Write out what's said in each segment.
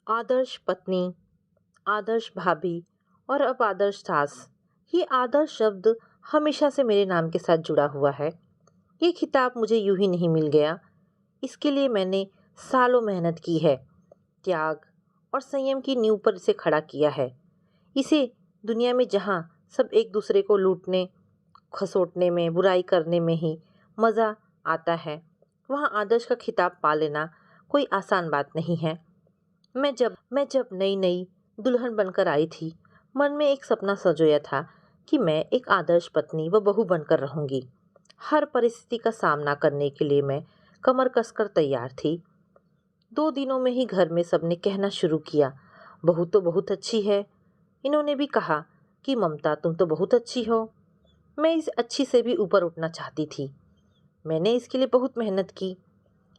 आदर्श पत्नी, आदर्श भाभी और अब आदर्श सास। ये आदर्श शब्द हमेशा से मेरे नाम के साथ जुड़ा हुआ है। ये खिताब मुझे यूं ही नहीं मिल गया। इसके लिए मैंने सालों मेहनत की है, त्याग और संयम की नींव पर इसे खड़ा किया है। इसे दुनिया में जहाँ सब एक दूसरे को लूटने, खसोटने में, बुराई करने में ही मज़ा आता है, वहाँ आदर्श का खिताब पा लेना कोई आसान बात नहीं है। मैं जब नई नई दुल्हन बनकर आई थी, मन में एक सपना सजोया था कि मैं एक आदर्श पत्नी व बहू बनकर रहूंगी। हर परिस्थिति का सामना करने के लिए मैं कमर कसकर तैयार थी। 2 दिनों में ही घर में सबने कहना शुरू किया, बहू तो बहुत अच्छी है। इन्होंने भी कहा कि ममता तुम तो बहुत अच्छी हो। मैं इस अच्छी से भी ऊपर उठना चाहती थी। मैंने इसके लिए बहुत मेहनत की।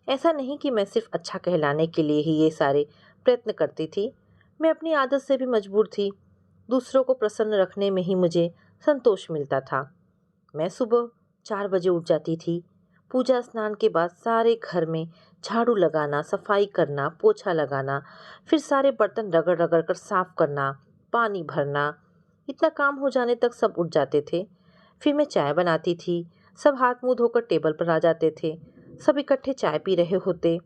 ऐसा नहीं कि मैं सिर्फ अच्छा कहलाने के लिए ही ये सारे प्रयत्न करती थी। मैं अपनी आदत से भी मजबूर थी। दूसरों को प्रसन्न रखने में ही मुझे संतोष मिलता था। मैं सुबह 4 बजे उठ जाती थी। पूजा स्नान के बाद सारे घर में झाड़ू लगाना, सफाई करना, पोछा लगाना, फिर सारे बर्तन रगड़ रगड़ कर साफ करना, पानी भरना। इतना काम हो जाने तक सब उठ जाते थे। फिर मैं चाय बनाती थी। सब हाथ मुंह धोकर टेबल पर आ जाते थे। सब इकट्ठे चाय पी रहे होते।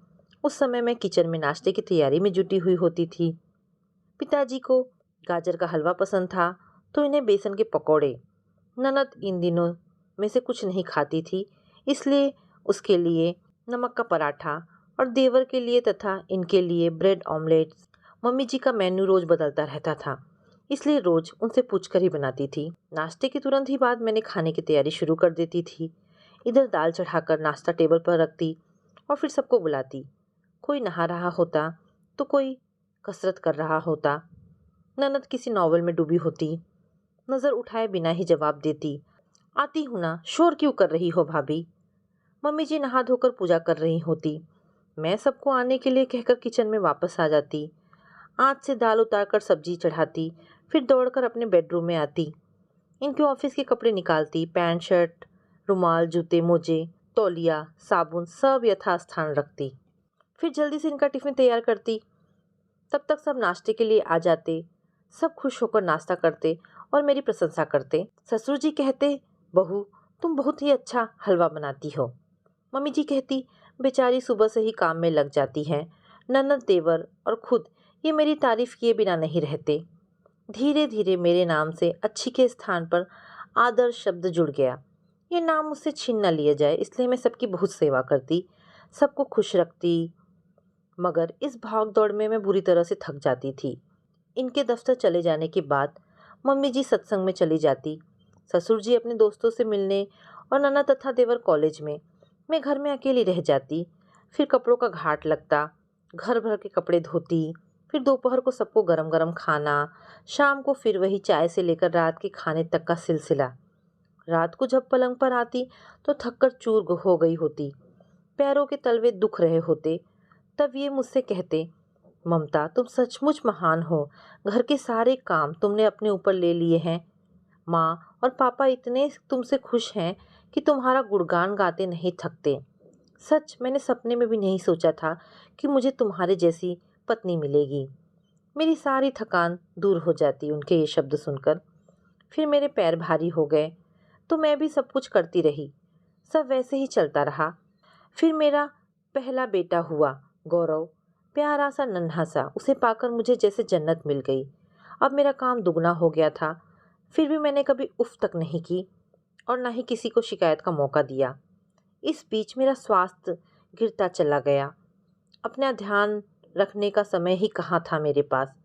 उस समय मैं किचन में नाश्ते की तैयारी में जुटी हुई होती थी। पिताजी को गाजर का हलवा पसंद था, तो इन्हें बेसन के पकौड़े। ननद इन दिनों में से कुछ नहीं खाती थी, इसलिए उसके लिए नमक का पराठा, और देवर के लिए तथा इनके लिए ब्रेड ऑमलेट्स। मम्मी जी का मेन्यू रोज बदलता रहता था, इसलिए रोज उनसे पूछकर ही बनाती थी। नाश्ते के तुरंत ही बाद मैंने खाने की तैयारी शुरू कर देती थी। इधर दाल चढ़ाकर नाश्ता टेबल पर रखती और फिर सबको बुलाती। कोई नहा रहा होता तो कोई कसरत कर रहा होता। ननद किसी नॉवल में डूबी होती। नज़र उठाए बिना ही जवाब देती, आती हूँ ना, शोर क्यों कर रही हो भाभी। मम्मी जी नहा धोकर पूजा कर रही होती। मैं सबको आने के लिए कहकर किचन में वापस आ जाती। आँच से दाल उतारकर सब्जी चढ़ाती, फिर दौड़कर अपने बेडरूम में आती। इनके ऑफिस के कपड़े निकालती, पैंट शर्ट, रुमाल, जूते, मोजे, तौलिया, साबुन सब यथास्थान रखती। फिर जल्दी से इनका टिफिन तैयार करती। तब तक सब नाश्ते के लिए आ जाते। सब खुश होकर नाश्ता करते और मेरी प्रशंसा करते। ससुर जी कहते, बहू तुम बहुत ही अच्छा हलवा बनाती हो। मम्मी जी कहती, बेचारी सुबह से ही काम में लग जाती है। ननद, देवर और खुद ये मेरी तारीफ किए बिना नहीं रहते। धीरे धीरे मेरे नाम से अच्छी के स्थान पर आदर्श शब्द जुड़ गया। ये नाम मुझसे छीन न लिया जाए, इसलिए मैं सबकी बहुत सेवा करती, सबको खुश रखती। मगर इस भाग दौड़ में मैं बुरी तरह से थक जाती थी। इनके दफ्तर चले जाने के बाद मम्मी जी सत्संग में चली जाती, ससुर जी अपने दोस्तों से मिलने और नन्ना तथा देवर कॉलेज में। मैं घर में अकेली रह जाती। फिर कपड़ों का घाट लगता। घर भर के कपड़े धोती। फिर दोपहर को सबको गरम गरम खाना। शाम को फिर वही चाय से लेकर रात के खाने तक का सिलसिला। रात को जब पलंग पर आती तो थककर चूर हो गई होती। पैरों के तलवे दुख रहे होते। तब ये मुझसे कहते, ममता तुम सचमुच महान हो। घर के सारे काम तुमने अपने ऊपर ले लिए हैं। माँ और पापा इतने तुमसे खुश हैं कि तुम्हारा गुणगान गाते नहीं थकते। सच मैंने सपने में भी नहीं सोचा था कि मुझे तुम्हारे जैसी पत्नी मिलेगी। मेरी सारी थकान दूर हो जाती उनके ये शब्द सुनकर। फिर मेरे पैर भारी हो गए तो मैं भी सब कुछ करती रही। सब वैसे ही चलता रहा। फिर मेरा पहला बेटा हुआ, गौरव। प्यारा सा नन्हा सा, उसे पाकर मुझे जैसे जन्नत मिल गई। अब मेरा काम दुगना हो गया था। फिर भी मैंने कभी उफ तक नहीं की और ना ही किसी को शिकायत का मौका दिया। इस बीच मेरा स्वास्थ्य गिरता चला गया। अपना ध्यान रखने का समय ही कहाँ था मेरे पास।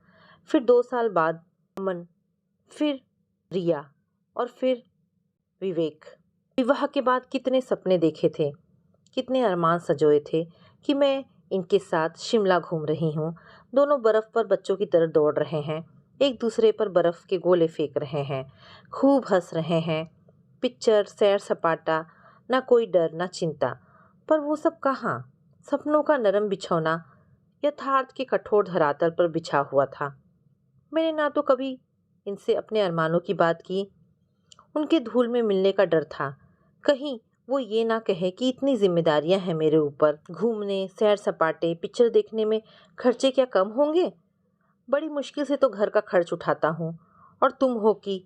फिर 2 साल बाद अमन, फिर रिया और फिर विवेक। विवाह के बाद कितने सपने देखे थे, कितने अरमान सजोए थे कि मैं इनके साथ शिमला घूम रही हूँ। दोनों बर्फ़ पर बच्चों की तरह दौड़ रहे हैं, एक दूसरे पर बर्फ़ के गोले फेंक रहे हैं, खूब हंस रहे हैं। पिक्चर, सैर सपाटा, ना कोई डर ना चिंता। पर वो सब कहाँ। सपनों का नरम बिछौना यथार्थ के कठोर धरातल पर बिछा हुआ था। मैंने ना तो कभी इनसे अपने अरमानों की बात की। उनके धूल में मिलने का डर था, कहीं वो ये ना कहे कि इतनी जिम्मेदारियां हैं मेरे ऊपर। घूमने, सैर सपाटे, पिक्चर देखने में खर्चे क्या कम होंगे। बड़ी मुश्किल से तो घर का खर्च उठाता हूँ, और तुम हो कि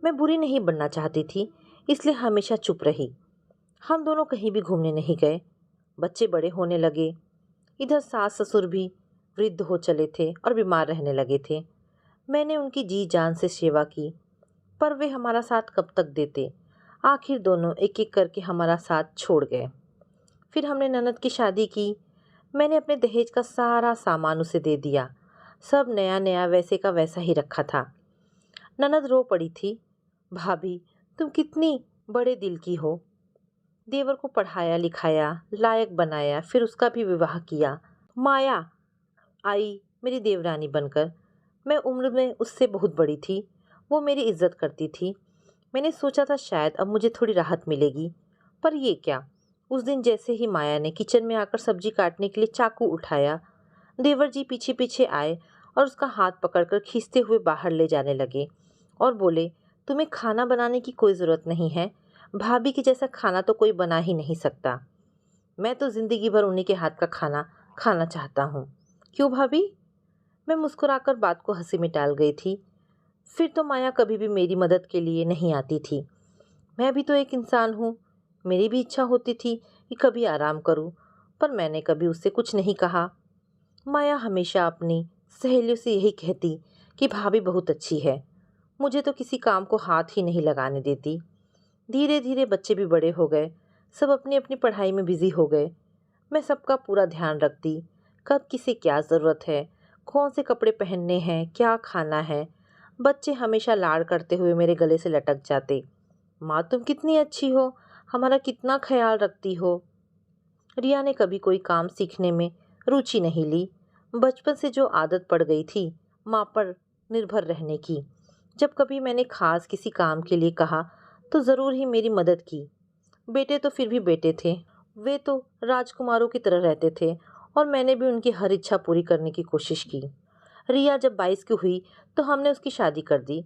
मैं बुरी नहीं बनना चाहती थी, इसलिए हमेशा चुप रही। हम दोनों कहीं भी घूमने नहीं गए। बच्चे बड़े होने लगे। इधर सास ससुर भी वृद्ध हो चले थे और बीमार रहने लगे थे। मैंने उनकी जी जान से सेवा की, पर वे हमारा साथ कब तक देते। आखिर दोनों एक एक करके हमारा साथ छोड़ गए। फिर हमने ननद की शादी की। मैंने अपने दहेज का सारा सामान उसे दे दिया। सब नया नया वैसे का वैसा ही रखा था। ननद रो पड़ी थी। भाभी, तुम कितनी बड़े दिल की हो। देवर को पढ़ाया लिखाया, लायक बनाया, फिर उसका भी विवाह किया। माया आई मेरी देवरानी बनकर। मैं उम्र में उससे बहुत बड़ी थी। वो मेरी इज्जत करती थी। मैंने सोचा था शायद अब मुझे थोड़ी राहत मिलेगी, पर ये क्या। उस दिन जैसे ही माया ने किचन में आकर सब्जी काटने के लिए चाकू उठाया, देवर जी पीछे पीछे आए और उसका हाथ पकड़कर खींचते हुए बाहर ले जाने लगे और बोले, तुम्हें खाना बनाने की कोई ज़रूरत नहीं है। भाभी के जैसा खाना तो कोई बना ही नहीं सकता। मैं तो ज़िंदगी भर उन्हीं के हाथ का खाना खाना चाहता हूँ। क्यों भाभी? मैं मुस्कुराकर बात को हंसी में टाल गई थी। फिर तो माया कभी भी मेरी मदद के लिए नहीं आती थी। मैं भी तो एक इंसान हूँ। मेरी भी इच्छा होती थी कि कभी आराम करूँ, पर मैंने कभी उससे कुछ नहीं कहा। माया हमेशा अपनी सहेलियों से यही कहती कि भाभी बहुत अच्छी है। मुझे तो किसी काम को हाथ ही नहीं लगाने देती। धीरे धीरे बच्चे भी बड़े हो गए। सब अपनी अपनी पढ़ाई में बिजी हो गए। मैं सबका पूरा ध्यान रखती, कब किसे क्या ज़रूरत है, कौन से कपड़े पहनने हैं, क्या खाना है। बच्चे हमेशा लाड़ करते हुए मेरे गले से लटक जाते। माँ, तुम कितनी अच्छी हो, हमारा कितना ख्याल रखती हो। रिया ने कभी कोई काम सीखने में रुचि नहीं ली। बचपन से जो आदत पड़ गई थी माँ पर निर्भर रहने की। जब कभी मैंने खास किसी काम के लिए कहा तो ज़रूर ही मेरी मदद की। बेटे तो फिर भी बेटे थे। वे तो राजकुमारों की तरह रहते थे, और मैंने भी उनकी हर इच्छा पूरी करने की कोशिश की। रिया जब 22 की हुई तो हमने उसकी शादी कर दी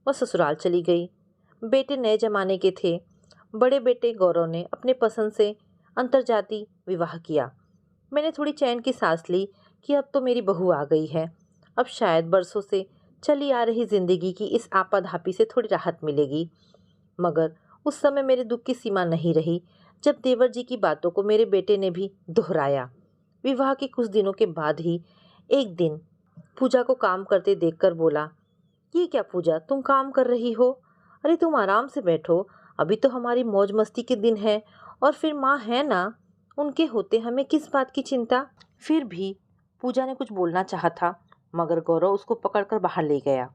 और ससुराल चली गई। बेटे नए जमाने के थे। बड़े बेटे गौरव ने अपने पसंद से अंतर्जातीय विवाह किया। मैंने थोड़ी चैन की सांस ली कि अब तो मेरी बहू आ गई है। अब शायद बरसों से चली आ रही जिंदगी की इस आपाधापी से थोड़ी राहत मिलेगी। मगर उस समय मेरे दुख की सीमा नहीं रही जब देवर जी की बातों को मेरे बेटे ने भी दोहराया। विवाह के कुछ दिनों के बाद ही एक दिन पूजा को काम करते देखकर बोला, ये क्या पूजा, तुम काम कर रही हो? अरे तुम आराम से बैठो, अभी तो हमारी मौज मस्ती के दिन है। और फिर माँ है ना, उनके होते हमें किस बात की चिंता। फिर भी पूजा ने कुछ बोलना चाहा था, मगर गौरव उसको पकड़कर बाहर ले गया।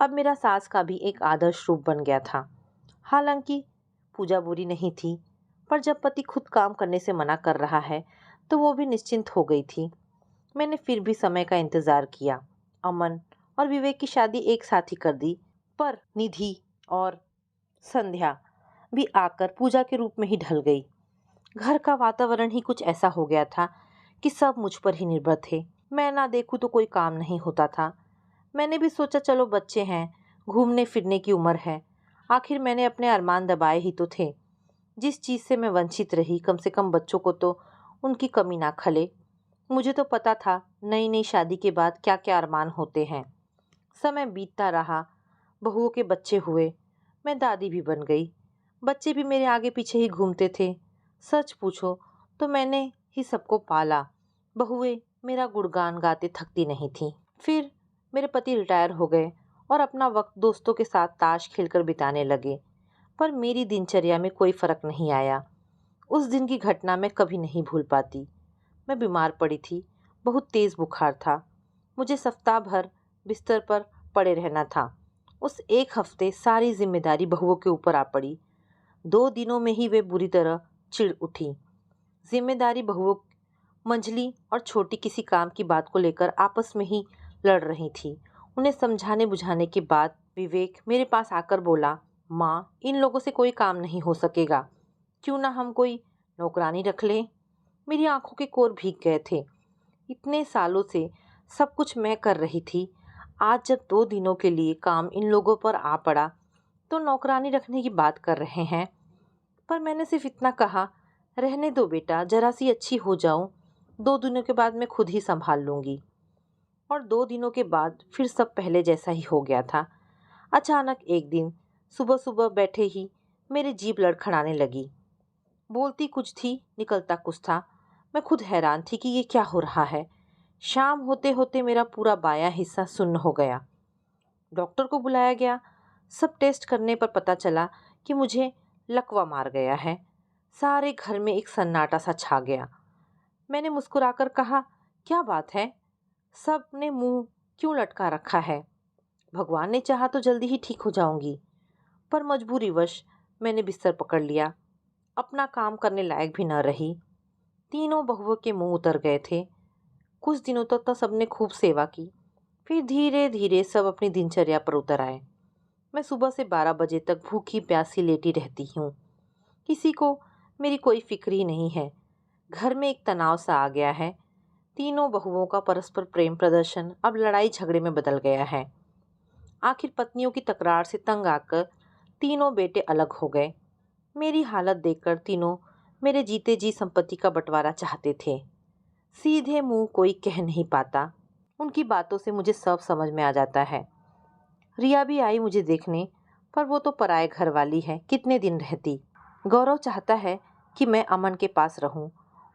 अब मेरा सास का भी एक आदर्श रूप बन गया था। हालांकि पूजा बुरी नहीं थी, पर जब पति खुद काम करने से मना कर रहा है तो वो भी निश्चिंत हो गई थी। मैंने फिर भी समय का इंतजार किया। अमन और विवेक की शादी एक साथ ही कर दी, पर निधि और संध्या भी आकर पूजा के रूप में ही ढल गई। घर का वातावरण ही कुछ ऐसा हो गया था कि सब मुझ पर ही निर्भर थे। मैं ना देखूं तो कोई काम नहीं होता था। मैंने भी सोचा चलो बच्चे हैं, घूमने फिरने की उम्र है। आखिर मैंने अपने अरमान दबाए ही तो थे। जिस चीज़ से मैं वंचित रही, कम से कम बच्चों को तो उनकी कमी ना खले। मुझे तो पता था नई नई शादी के बाद क्या क्या अरमान होते हैं। समय बीतता रहा, बहुओं के बच्चे हुए, मैं दादी भी बन गई। बच्चे भी मेरे आगे पीछे ही घूमते थे। सच पूछो तो मैंने ही सबको पाला। बहुएं मेरा गुणगान गाते थकती नहीं थी। फिर मेरे पति रिटायर हो गए और अपना वक्त दोस्तों के साथ ताश खेलकर बिताने लगे, पर मेरी दिनचर्या में कोई फर्क नहीं आया। उस दिन की घटना मैं कभी नहीं भूल पाती। मैं बीमार पड़ी थी, बहुत तेज़ बुखार था। मुझे सप्ताह भर बिस्तर पर पड़े रहना था। उस एक हफ्ते सारी जिम्मेदारी बहुओं के ऊपर आ पड़ी। 2 दिनों में ही वे बुरी तरह चिढ़ उठी। जिम्मेदारी बहुओं मंझली और छोटी किसी काम की बात को लेकर आपस में ही लड़ रही थी। उन्हें समझाने बुझाने के बाद विवेक मेरे पास आकर बोला, माँ, इन लोगों से कोई काम नहीं हो सकेगा, क्यों ना हम कोई नौकरानी रख लें। मेरी आंखों के कोर भीग गए थे। इतने सालों से सब कुछ मैं कर रही थी, आज जब 2 दिनों के लिए काम इन लोगों पर आ पड़ा तो नौकरानी रखने की बात कर रहे हैं। पर मैंने सिर्फ इतना कहा, रहने दो बेटा, जरा सी अच्छी हो जाऊं, 2 दिनों के बाद मैं खुद ही संभाल लूंगी। और 2 दिनों के बाद फिर सब पहले जैसा ही हो गया था। अचानक एक दिन सुबह-सुबह बैठे ही मेरी जीभ लड़खड़ाने लगी। बोलती कुछ थी, निकलता कुछ था। मैं खुद हैरान थी कि ये क्या हो रहा है। शाम होते-होते मेरा पूरा बायाँ हिस्सा सुन्न हो गया। डॉक्टर को बुलाया गया। सब टेस्ट करने पर पता चला कि मुझे लकवा मार गया है। सारे घर में एक सन्नाटा सा छा गया। मैंने मुस्कुराकर कहा, क्या बात है? सब ने मुंह क्यों लटका रखा है? भगवान ने चाहा तो जल्दी ही ठीक हो जाऊंगी। पर मजबूरीवश मैंने बिस्तर पकड़ लिया। अपना काम करने लायक भी न रही। तीनों बहुओं के मुंह उतर गए थे। कुछ दिनों तक तो सबने खूब सेवा की। फिर धीरे धीरे सब अपनी दिनचर्या पर उतर आए। मैं सुबह से 12 बजे तक भूखी प्यासी लेटी रहती हूँ। किसी को मेरी कोई फिक्र ही नहीं है। घर में एक तनाव सा आ गया है। तीनों बहुओं का परस्पर प्रेम प्रदर्शन अब लड़ाई झगड़े में बदल गया है। आखिर पत्नियों की तकरार से तंग आकर तीनों बेटे अलग हो गए। मेरी हालत देखकर तीनों मेरे जीते जी संपत्ति का बंटवारा चाहते थे। सीधे मुंह कोई कह नहीं पाता। उनकी बातों से मुझे सब समझ में आ जाता है। रिया भी आई मुझे देखने, पर वो तो पराए घर वाली है, कितने दिन रहती। गौरव चाहता है कि मैं अमन के पास रहूं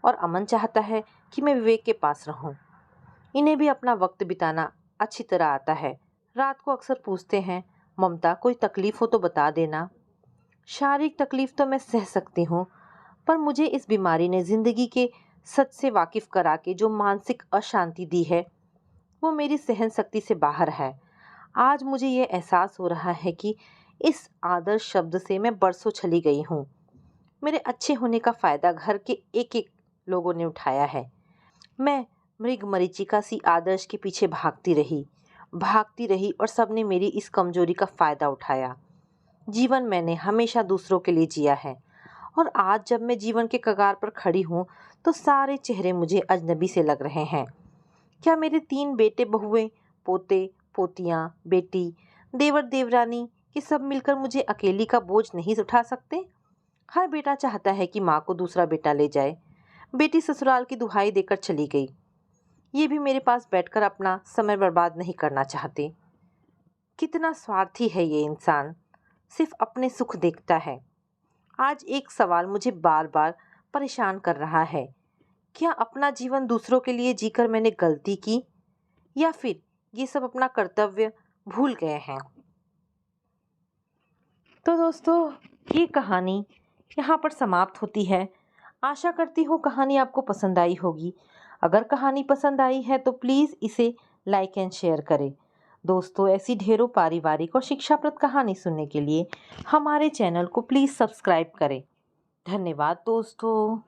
और अमन चाहता है कि मैं विवेक के पास रहूं। इन्हें भी अपना वक्त बिताना अच्छी तरह आता है। रात को अक्सर पूछते हैं, ममता कोई तकलीफ हो तो बता देना। शारीरिक तकलीफ तो मैं सह सकती हूँ, पर मुझे इस बीमारी ने ज़िंदगी के सच से वाकिफ करा के जो मानसिक अशांति दी है, वो मेरी सहन शक्ति से बाहर है। आज मुझे ये एहसास हो रहा है कि इस आदर्श शब्द से मैं बरसों चली गई हूँ। मेरे अच्छे होने का फ़ायदा घर के एक-एक लोगों ने उठाया है। मैं मृग मरीचिका सी आदर्श के पीछे भागती रही और सबने मेरी इस कमजोरी का फ़ायदा उठाया। जीवन मैंने हमेशा दूसरों के लिए जिया है और आज जब मैं जीवन के कगार पर खड़ी हूँ तो सारे चेहरे मुझे अजनबी से लग रहे हैं। क्या मेरे 3 बेटे बहुएं, पोते पोतियाँ, बेटी, देवर देवरानी ये सब मिलकर मुझे अकेली का बोझ नहीं उठा सकते? हर बेटा चाहता है कि माँ को दूसरा बेटा ले जाए। बेटी ससुराल की दुहाई देकर चली गई। ये भी मेरे पास बैठकर अपना समय बर्बाद नहीं करना चाहते। कितना स्वार्थी है ये इंसान, सिर्फ अपने सुख देखता है। आज एक सवाल मुझे बार बार परेशान कर रहा है। क्या अपना जीवन दूसरों के लिए जीकर मैंने गलती की, या फिर ये सब अपना कर्तव्य भूल गए हैं? तो दोस्तों, ये कहानी यहाँ पर समाप्त होती है। आशा करती हूँ कहानी आपको पसंद आई होगी। अगर कहानी पसंद आई है तो प्लीज़ इसे लाइक एंड शेयर करें। दोस्तों, ऐसी ढेरों पारिवारिक और शिक्षाप्रद कहानी सुनने के लिए हमारे चैनल को प्लीज़ सब्सक्राइब करें। धन्यवाद दोस्तों।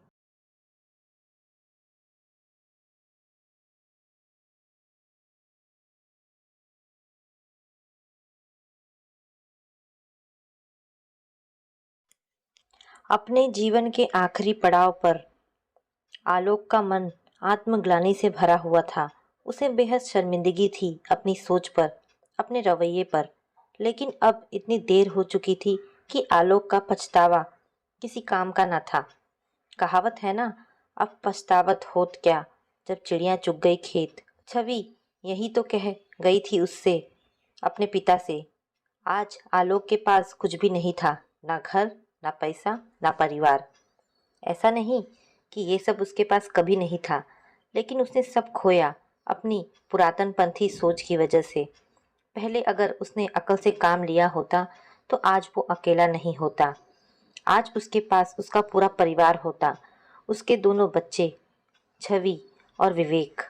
अपने जीवन के आखिरी पड़ाव पर आलोक का मन आत्मग्लानि से भरा हुआ था। उसे बेहद शर्मिंदगी थी अपनी सोच पर, अपने रवैये पर। लेकिन अब इतनी देर हो चुकी थी कि आलोक का पछतावा किसी काम का न था। कहावत है ना, अब पछतावत होत क्या, जब चिड़िया चुग गई खेत। छवि यही तो कह गई थी उससे, अपने पिता से। आज आलोक के पास कुछ भी नहीं था, ना घर, ना पैसा, ना परिवार। ऐसा नहीं कि ये सब उसके पास कभी नहीं था, लेकिन उसने सब खोया अपनी पुरातनपंथी सोच की वजह से। पहले अगर उसने अकल से काम लिया होता तो आज वो अकेला नहीं होता। आज उसके पास उसका पूरा परिवार होता। उसके दोनों बच्चे छवि और विवेक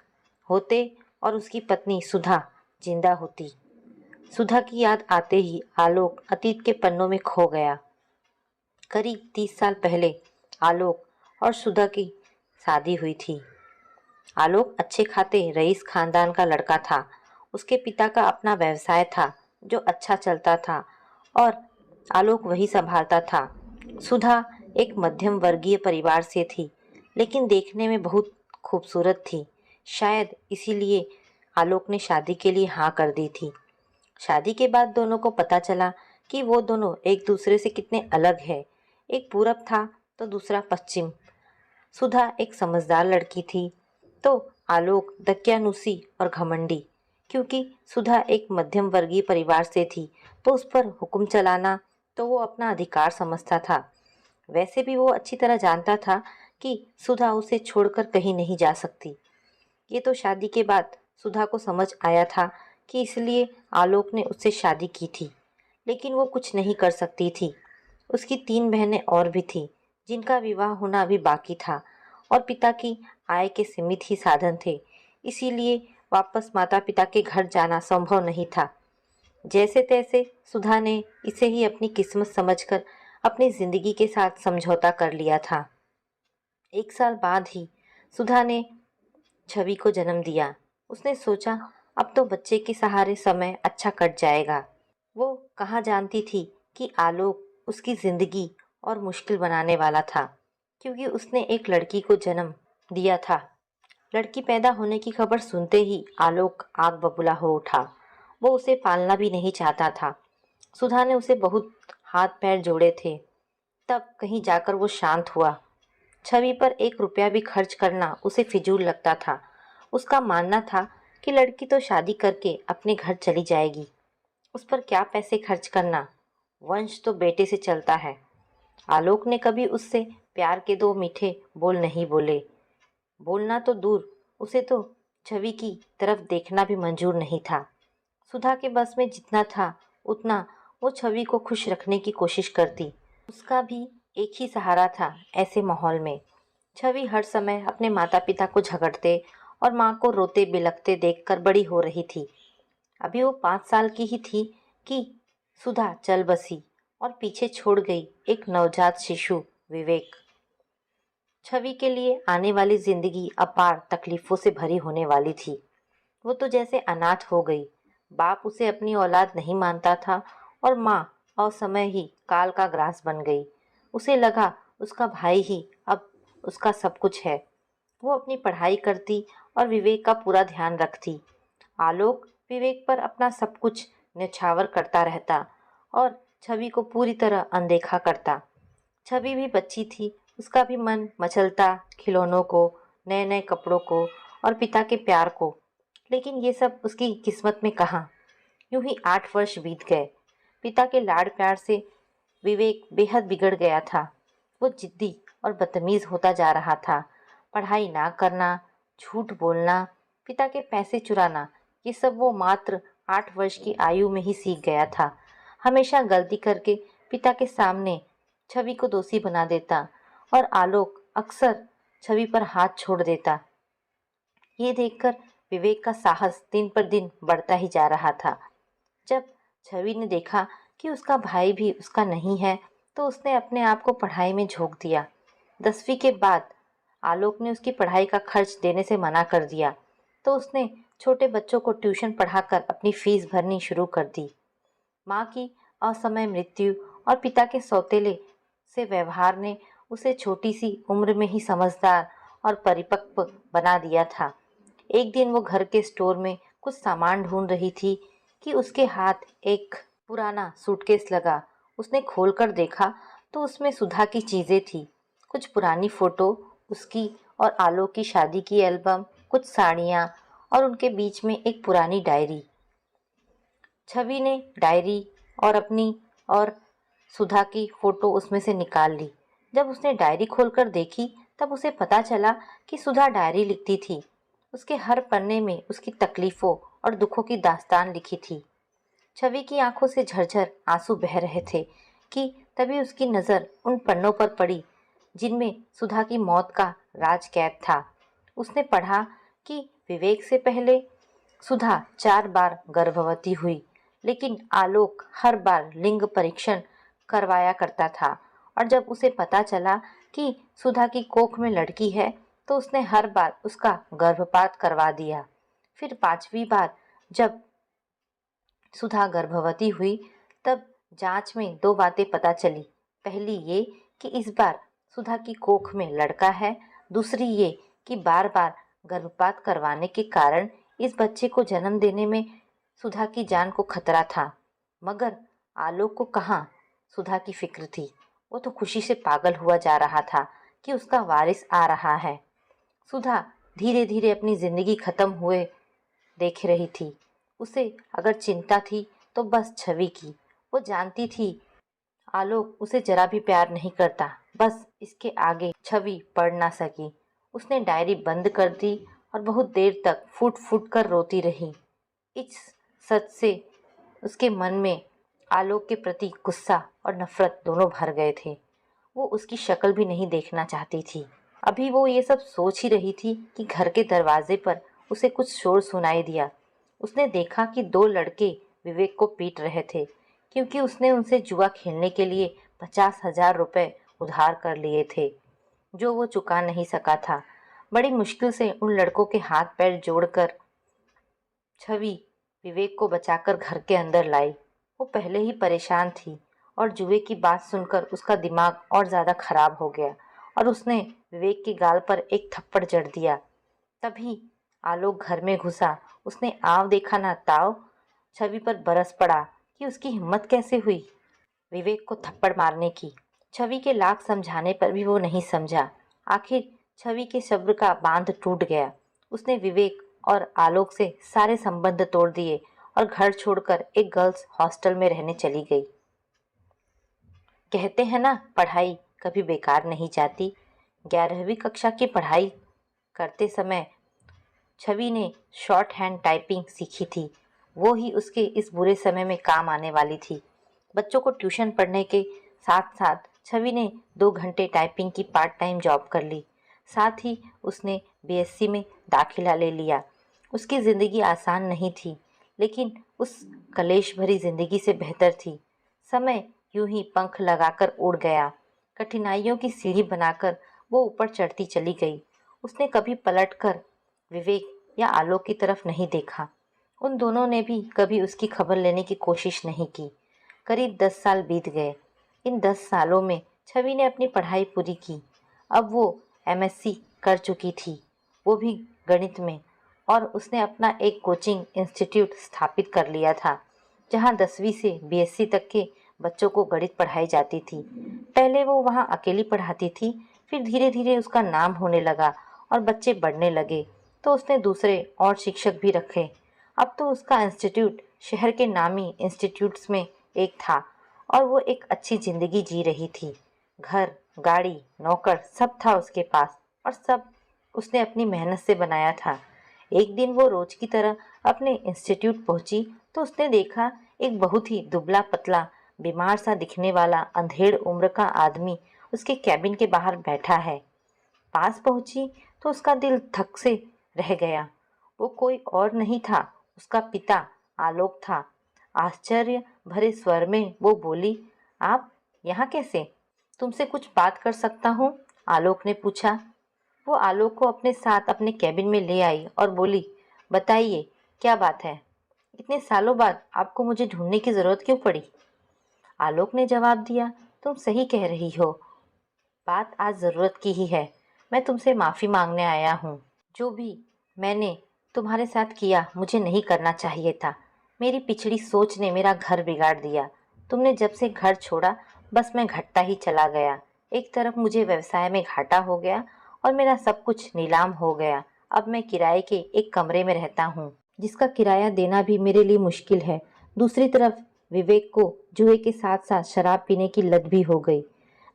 होते और उसकी पत्नी सुधा जिंदा होती। सुधा की याद आते ही आलोक अतीत के पन्नों में खो गया। करीब 30 साल पहले आलोक और सुधा की शादी हुई थी। आलोक अच्छे खाते रईस खानदान का लड़का था। उसके पिता का अपना व्यवसाय था जो अच्छा चलता था और आलोक वही संभालता था। सुधा एक मध्यम वर्गीय परिवार से थी, लेकिन देखने में बहुत खूबसूरत थी। शायद इसीलिए आलोक ने शादी के लिए हाँ कर दी थी। शादी के बाद दोनों को पता चला कि वो दोनों एक दूसरे से कितने अलग हैं। एक पूरब था तो दूसरा पश्चिम। सुधा एक समझदार लड़की थी तो आलोक दकियानुसी और घमंडी। क्योंकि सुधा एक मध्यम वर्गीय परिवार से थी तो उस पर हुक्म चलाना तो वो अपना अधिकार समझता था। वैसे भी वो अच्छी तरह जानता था कि सुधा उसे छोड़कर कहीं नहीं जा सकती। ये तो शादी के बाद सुधा को समझ आया था कि इसलिए आलोक ने उससे शादी की थी, लेकिन वो कुछ नहीं कर सकती थी। उसकी 3 बहनें और भी थीं, जिनका विवाह होना अभी बाकी था और पिता की आय के सीमित ही साधन थे। इसीलिए वापस माता-पिता के घर जाना संभव नहीं था। जैसे-तैसे सुधा ने इसे ही अपनी किस्मत समझकर अपनी जिंदगी के साथ समझौता कर लिया था। 1 साल बाद ही सुधा ने छवि को जन्म दिया। उसने सोचा अब तो बच्चे के सहारे समय अच्छा कट जाएगा। वो कहाँ जानती थी कि आलोक उसकी जिंदगी और मुश्किल बनाने वाला था, क्योंकि उसने एक लड़की को जन्म दिया था। लड़की पैदा होने की खबर सुनते ही आलोक आग बबूला हो उठा। वो उसे पालना भी नहीं चाहता था। सुधा ने उसे बहुत हाथ पैर जोड़े थे, तब कहीं जाकर वो शांत हुआ। छवि पर 1 रुपया भी खर्च करना उसे फिजूल लगता था। उसका मानना था कि लड़की तो शादी करके अपने घर चली जाएगी, उस पर क्या पैसे खर्च करना, वंश तो बेटे से चलता है। आलोक ने कभी उससे प्यार के 2 मीठे बोल नहीं बोले। बोलना तो दूर, उसे तो छवि की तरफ देखना भी मंजूर नहीं था। सुधा के बस में जितना था उतना वो छवि को खुश रखने की कोशिश करती। उसका भी एक ही सहारा था ऐसे माहौल में। छवि हर समय अपने माता पिता को झगड़ते और माँ को रोते बिलखते देखकर बड़ी हो रही थी। अभी वो 5 साल की ही थी कि सुधा चल बसी और पीछे छोड़ गई एक नवजात शिशु विवेक। छवि के लिए आने वाली जिंदगी अपार तकलीफों से भरी होने वाली थी। वो तो जैसे अनाथ हो गई। बाप उसे अपनी औलाद नहीं मानता था और माँ असमय ही काल का ग्रास बन गई। उसे लगा उसका भाई ही अब उसका सब कुछ है। वो अपनी पढ़ाई करती और विवेक का पूरा ध्यान रखती। आलोक विवेक पर अपना सब कुछ न्यौछावर करता रहता और छवि को पूरी तरह अनदेखा करता। छवि भी बच्ची थी, उसका भी मन मचलता खिलौनों को, नए नए कपड़ों को और पिता के प्यार को। लेकिन ये सब उसकी किस्मत में कहाँ। यूं ही 8 वर्ष बीत गए। पिता के लाड़ प्यार से विवेक बेहद बिगड़ गया था। वो जिद्दी और बदतमीज होता जा रहा था। पढ़ाई ना करना, झूठ बोलना, पिता के पैसे चुराना, ये सब वो मात्र 8 वर्ष की आयु में ही सीख गया था। हमेशा गलती करके पिता के सामने छवि को दोषी बना देता और आलोक अक्सर छवि पर हाथ छोड़ देता। ये देखकर विवेक का साहस दिन पर दिन बढ़ता ही जा रहा था। जब छवि ने देखा कि उसका भाई भी उसका नहीं है, तो उसने अपने आप को पढ़ाई में झोंक दिया। 10वीं के बाद आलोक ने उसकी पढ़ाई का खर्च देने से मना कर दिया, तो उसने छोटे बच्चों को ट्यूशन पढ़ाकर अपनी फीस भरनी शुरू कर दी। माँ की असमय मृत्यु और पिता के सौतेले से व्यवहार ने उसे छोटी सी उम्र में ही समझदार और परिपक्व बना दिया था। एक दिन वो घर के स्टोर में कुछ सामान ढूंढ रही थी कि उसके हाथ एक पुराना सूटकेस लगा। उसने खोलकर देखा तो उसमें सुधा की चीजें थी। कुछ पुरानी फोटो, उसकी और आलोक की शादी की एल्बम, कुछ साड़ियाँ और उनके बीच में एक पुरानी डायरी। छवि ने डायरी और अपनी और सुधा की फोटो उसमें से निकाल ली। जब उसने डायरी खोलकर देखी तब उसे पता चला कि सुधा डायरी लिखती थी। उसके हर पन्ने में उसकी तकलीफों और दुखों की दास्तान लिखी थी। छवि की आंखों से झरझर आंसू बह रहे थे कि तभी उसकी नज़र उन पन्नों पर पड़ी जिनमें सुधा की मौत का राज कैद था। उसने पढ़ा कि विवेक से पहले सुधा 4 बार गर्भवती हुई, लेकिन आलोक हर बार लिंग परीक्षण करवाया करता था और जब उसे पता चला कि सुधा की कोख में लड़की है तो उसने हर बार उसका गर्भपात करवा दिया। फिर 5वीं बार जब सुधा गर्भवती हुई तब जांच में 2 बातें पता चली। पहली ये कि इस बार सुधा की कोख में लड़का है, दूसरी ये कि बार बार गर्भपात करवाने के कारण इस बच्चे को जन्म देने में सुधा की जान को खतरा था। मगर आलोक को कहाँ सुधा की फिक्र थी। वो तो खुशी से पागल हुआ जा रहा था कि उसका वारिस आ रहा है। सुधा धीरे धीरे अपनी ज़िंदगी ख़त्म हुए देख रही थी। उसे अगर चिंता थी तो बस छवि की। वो जानती थी आलोक उसे जरा भी प्यार नहीं करता, बस इसके आगे छवि पढ़ ना सकी। उसने डायरी बंद कर दी और बहुत देर तक फूट फूट कर रोती रही। इस सच से उसके मन में आलोक के प्रति गुस्सा और नफरत दोनों भर गए थे। वो उसकी शक्ल भी नहीं देखना चाहती थी। अभी वो ये सब सोच ही रही थी कि घर के दरवाजे पर उसे कुछ शोर सुनाई दिया। उसने देखा कि दो लड़के विवेक को पीट रहे थे, क्योंकि उसने उनसे जुआ खेलने के लिए 50,000 रुपए उधार कर लिए थे, जो वो चुका नहीं सका था। बड़ी मुश्किल से उन लड़कों के हाथ पैर जोड़कर छवि विवेक को बचाकर घर के अंदर लाई। वो पहले ही परेशान थी और जुए की बात सुनकर उसका दिमाग और ज़्यादा खराब हो गया और उसने विवेक के गाल पर एक थप्पड़ जड़ दिया। तभी आलोक घर में घुसा। उसने आव देखा ना ताव छवि पर बरस पड़ा कि उसकी हिम्मत कैसे हुई विवेक को थप्पड़ मारने की। छवि के लाख समझाने पर भी वो नहीं समझा। आखिर छवि के सब्र का बांध टूट गया। उसने विवेक और आलोक से सारे संबंध तोड़ दिए और घर छोड़कर एक गर्ल्स हॉस्टल में रहने चली गई। कहते हैं ना, पढ़ाई कभी बेकार नहीं जाती। 11वीं कक्षा की पढ़ाई करते समय छवि ने शॉर्ट हैंड टाइपिंग सीखी थी। वो ही उसके इस बुरे समय में काम आने वाली थी। बच्चों को ट्यूशन पढ़ने के साथ साथ छवि ने 2 घंटे टाइपिंग की पार्ट टाइम जॉब कर ली। साथ ही उसने बीएससी में दाखिला ले लिया। उसकी ज़िंदगी आसान नहीं थी, लेकिन उस कलेश भरी ज़िंदगी से बेहतर थी। समय यूं ही पंख लगाकर उड़ गया। कठिनाइयों की सीढ़ी बनाकर वो ऊपर चढ़ती चली गई। उसने कभी पलटकर विवेक या आलोक की तरफ नहीं देखा। उन दोनों ने भी कभी उसकी खबर लेने की कोशिश नहीं की। करीब 10 साल बीत गए। इन 10 सालों में छवि ने अपनी पढ़ाई पूरी की। अब वो एमएससी कर चुकी थी, वो भी गणित में, और उसने अपना एक कोचिंग इंस्टीट्यूट स्थापित कर लिया था, जहां 10वीं से बीएससी तक के बच्चों को गणित पढ़ाई जाती थी। पहले वो वहां अकेली पढ़ाती थी, फिर धीरे धीरे उसका नाम होने लगा और बच्चे बढ़ने लगे, तो उसने दूसरे और शिक्षक भी रखे। अब तो उसका इंस्टीट्यूट शहर के नामी इंस्टीट्यूट्स में एक था और वो एक अच्छी जिंदगी जी रही थी। घर, गाड़ी, नौकर सब था उसके पास और सब उसने अपनी मेहनत से बनाया था। एक दिन वो रोज की तरह अपने इंस्टीट्यूट पहुंची तो उसने देखा एक बहुत ही दुबला पतला बीमार सा दिखने वाला अंधेड़ उम्र का आदमी उसके कैबिन के बाहर बैठा है। पास पहुंची तो उसका दिल धक से रह गया। वो कोई और नहीं था, उसका पिता आलोक था। आश्चर्य भरे स्वर में वो बोली, आप यहाँ कैसे? तुमसे कुछ बात कर सकता हूँ? आलोक ने पूछा। वो आलोक को अपने साथ अपने कैबिन में ले आई और बोली, बताइए क्या बात है? इतने सालों बाद आपको मुझे ढूंढने की जरूरत क्यों पड़ी? आलोक ने जवाब दिया, तुम सही कह रही हो, बात आज जरूरत की ही है। मैं तुमसे माफी मांगने आया हूँ। जो भी मैंने तुम्हारे साथ किया मुझे नहीं करना चाहिए था। मेरी पिछड़ी सोच ने मेरा घर बिगाड़ दिया। तुमने जब से घर छोड़ा बस मैं घटता ही चला गया। एक तरफ मुझे व्यवसाय में घाटा हो गया और मेरा सब कुछ नीलाम हो गया। अब मैं किराए के एक कमरे में रहता हूँ, जिसका किराया देना भी मेरे लिए मुश्किल है। दूसरी तरफ विवेक को जुए के साथ साथ शराब पीने की लत भी हो गई।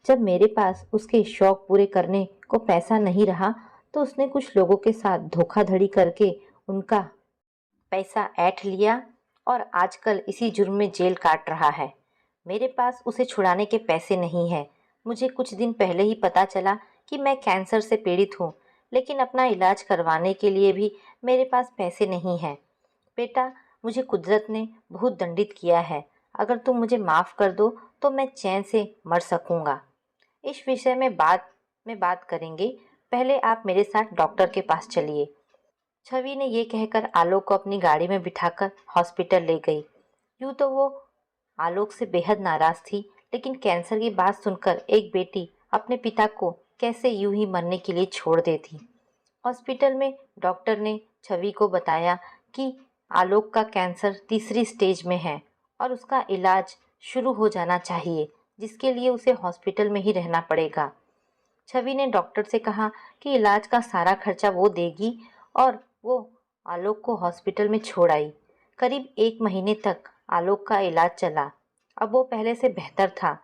जब मेरे पास उसके शौक पूरे करने को पैसा नहीं रहा तो उसने कुछ लोगों के साथ धोखाधड़ी करके उनका पैसा ऐंठ लिया और आजकल इसी जुर्म में जेल काट रहा है। मेरे पास उसे छुड़ाने के पैसे नहीं हैं। मुझे कुछ दिन पहले ही पता चला कि मैं कैंसर से पीड़ित हूँ, लेकिन अपना इलाज करवाने के लिए भी मेरे पास पैसे नहीं हैं। बेटा, मुझे कुदरत ने बहुत दंडित किया है। अगर तुम मुझे माफ़ कर दो तो मैं चैन से मर सकूंगा। इस विषय में बाद में बात करेंगे। पहले आप मेरे साथ डॉक्टर के पास चलिए। छवि ने ये कहकर आलोक को अपनी गाड़ी में बिठाकर हॉस्पिटल ले गई। यूं तो वो आलोक से बेहद नाराज थी, लेकिन कैंसर की बात सुनकर एक बेटी अपने पिता को कैसे यूं ही मरने के लिए छोड़ देती। हॉस्पिटल में डॉक्टर ने छवि को बताया कि आलोक का कैंसर तीसरी स्टेज में है और उसका इलाज शुरू हो जाना चाहिए, जिसके लिए उसे हॉस्पिटल में ही रहना पड़ेगा। छवि ने डॉक्टर से कहा कि इलाज का सारा खर्चा वो देगी और वो आलोक को हॉस्पिटल में छोड़ आई। करीब 1 महीने तक आलोक का इलाज चला। अब वो पहले से बेहतर था।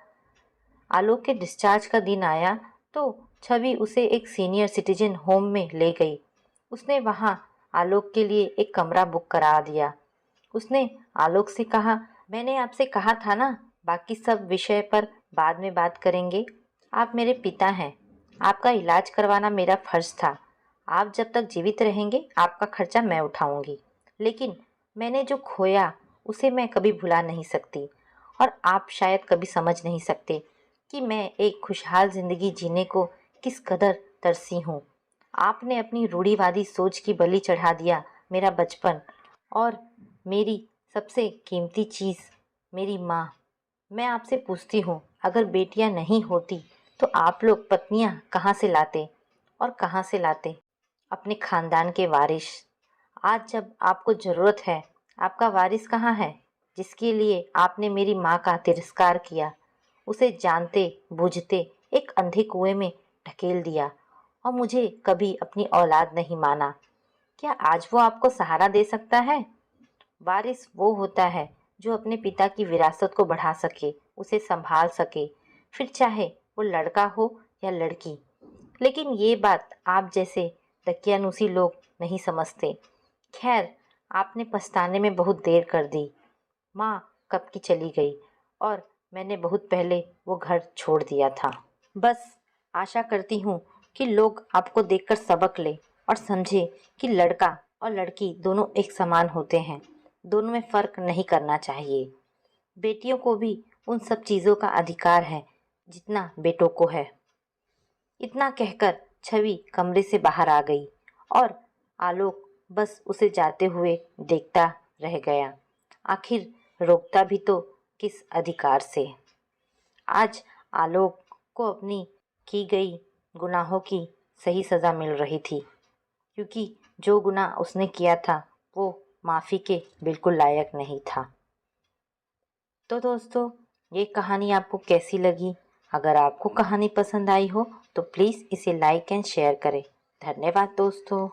आलोक के डिस्चार्ज का दिन आया तो छवि उसे एक सीनियर सिटीजन होम में ले गई। उसने वहां आलोक के लिए एक कमरा बुक करा दिया। उसने आलोक से कहा, मैंने आपसे कहा था ना, बाकी सब विषय पर बाद में बात करेंगे। आप मेरे पिता हैं। आपका इलाज करवाना मेरा फर्ज था। आप जब तक जीवित रहेंगे आपका खर्चा मैं उठाऊंगी। लेकिन मैंने जो खोया उसे मैं कभी भुला नहीं सकती और आप शायद कभी समझ नहीं सकते कि मैं एक खुशहाल जिंदगी जीने को किस कदर तरसी हूँ। आपने अपनी रूढ़िवादी सोच की बलि चढ़ा दिया मेरा बचपन और मेरी सबसे कीमती चीज़, मेरी माँ। मैं आपसे पूछती हूँ, अगर बेटियाँ नहीं होती तो आप लोग पत्नियाँ कहाँ से लाते और कहाँ से लाते अपने खानदान के वारिस। आज जब आपको ज़रूरत है, आपका वारिस कहाँ है जिसके लिए आपने मेरी माँ का तिरस्कार किया, उसे जानते बूझते एक अंधे कुएं में ढकेल दिया और मुझे कभी अपनी औलाद नहीं माना। क्या आज वो आपको सहारा दे सकता है? वारिस वो होता है जो अपने पिता की विरासत को बढ़ा सके, उसे संभाल सके, फिर चाहे वो लड़का हो या लड़की। लेकिन ये बात आप जैसे दकियानूसी लोग नहीं समझते। खैर, आपने पछताने में बहुत देर कर दी। माँ कब की चली गई और मैंने बहुत पहले वो घर छोड़ दिया था। बस आशा करती हूँ कि लोग आपको देखकर सबक ले और समझे कि लड़का और लड़की दोनों एक समान होते हैं। दोनों में फर्क नहीं करना चाहिए। बेटियों को भी उन सब चीज़ों का अधिकार है जितना बेटों को है। इतना कहकर छवि कमरे से बाहर आ गई और आलोक बस उसे जाते हुए देखता रह गया। आखिर रोकता भी तो किस अधिकार से। आज आलोक को अपनी की गई गुनाहों की सही सज़ा मिल रही थी, क्योंकि जो गुनाह उसने किया था वो माफ़ी के बिल्कुल लायक नहीं था। तो दोस्तों, ये कहानी आपको कैसी लगी? अगर आपको कहानी पसंद आई हो तो प्लीज़ इसे लाइक एंड शेयर करें। धन्यवाद दोस्तों।